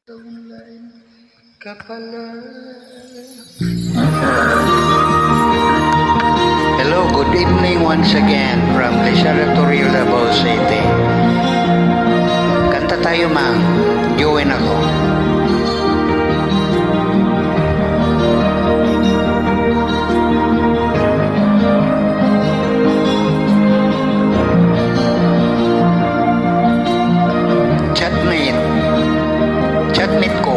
Hello, good evening once again from Lisaratoril, Davao City. Kanta tayo, ma'am. Join ako. Chatmate ko.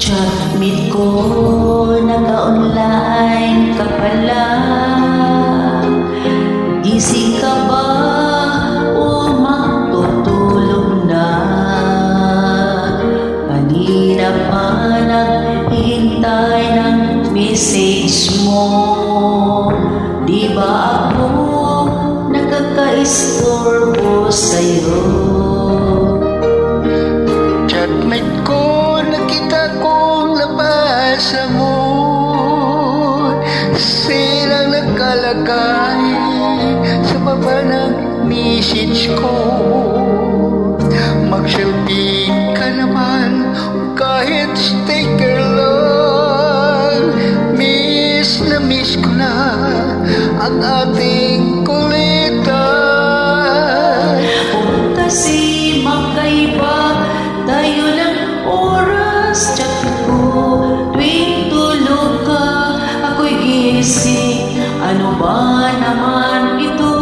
Chatmate ko, naka-online ka pala. Gising ka ba o matutulog na? Kanina pa naghihintay ng message mo. Di ba ako nakaka-istorbo sa'yo? Chatmate ko, nakita kong labas mo. Silang nakalagay sa baba ng message ko. Mag-selfie ka naman kahit sticker lang. Miss na miss ko na ang ating kulitan. Kasi magkaiba tayo ng oras. Chat ko tuwing tulog ka, ako'y gising. Ano ba naman ito?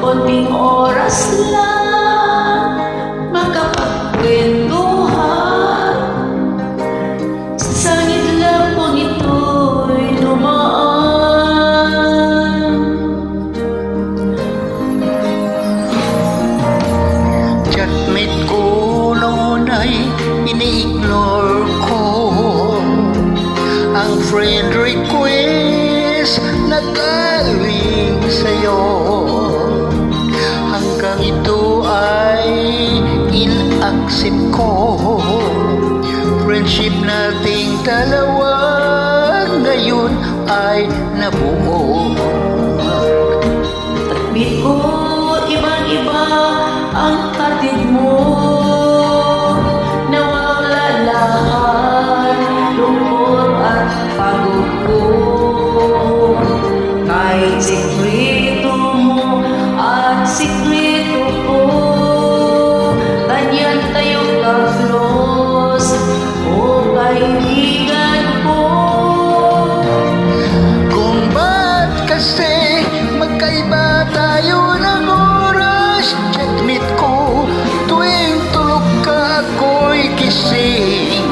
Konting oras lang makapagkwentuhan. Sa sangit lang kung ito'y dumaan. Chatmate ko noon ay ini-ignore ko ang friend request na galing sa'yo. Hanggang ito ay in-accept ko. Friendship nating dalawa ngayon ay nabuo. Chatmate ko, ibang-iba ang katid mo. Nawala lahat, lungkot at pagod ko. Kahit sikreto mo at sikreto ko, ganyan tayo ka-close, o kaibigan ko. Kung ba't kasi magkaiba tayo ng oras, chatmate ko, tuwing tulog ka ako'y gising.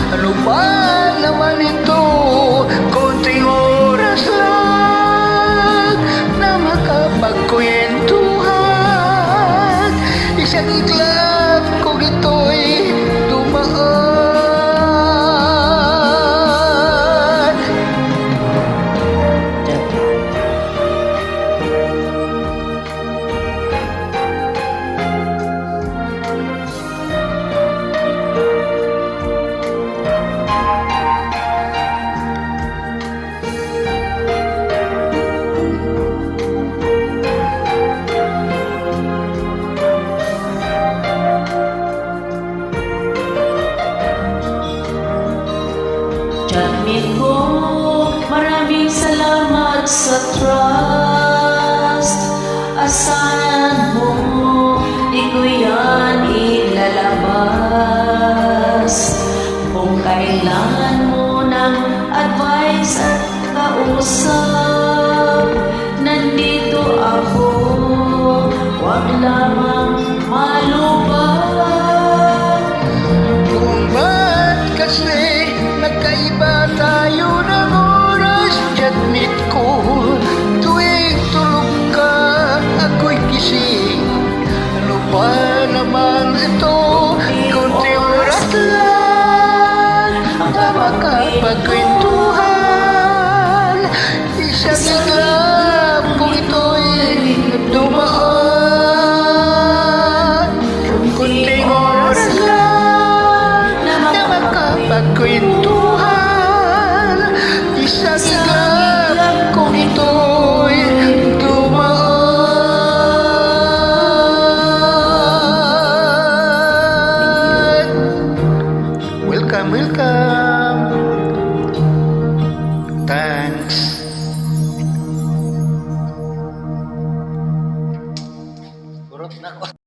Ano ba naman ito? Konting oras lang na makapagkwentuhan. Isang iglap kung ito'y dumaan. Chatmate ko, maraming salamat sa trust. Asahan mo, di ko yan ilalabas. Kung kailangan mo ng advice at kausap, nandito ako, wag lamang malubag. Kung ba't kasi magkaiba tayo ng oras, chatmate ko, tuwing tulog ka ako'y gising. Ano ba naman ito? Kunti oras lang na makapagkwentuhan. Isang iglap kung ito'y dumaan. Kunting oras lang na makapagkwentuhan. Isang iglap kung ito'y dumaan. 'Di ba? welcome, welcome. Thanks. Urot na ko.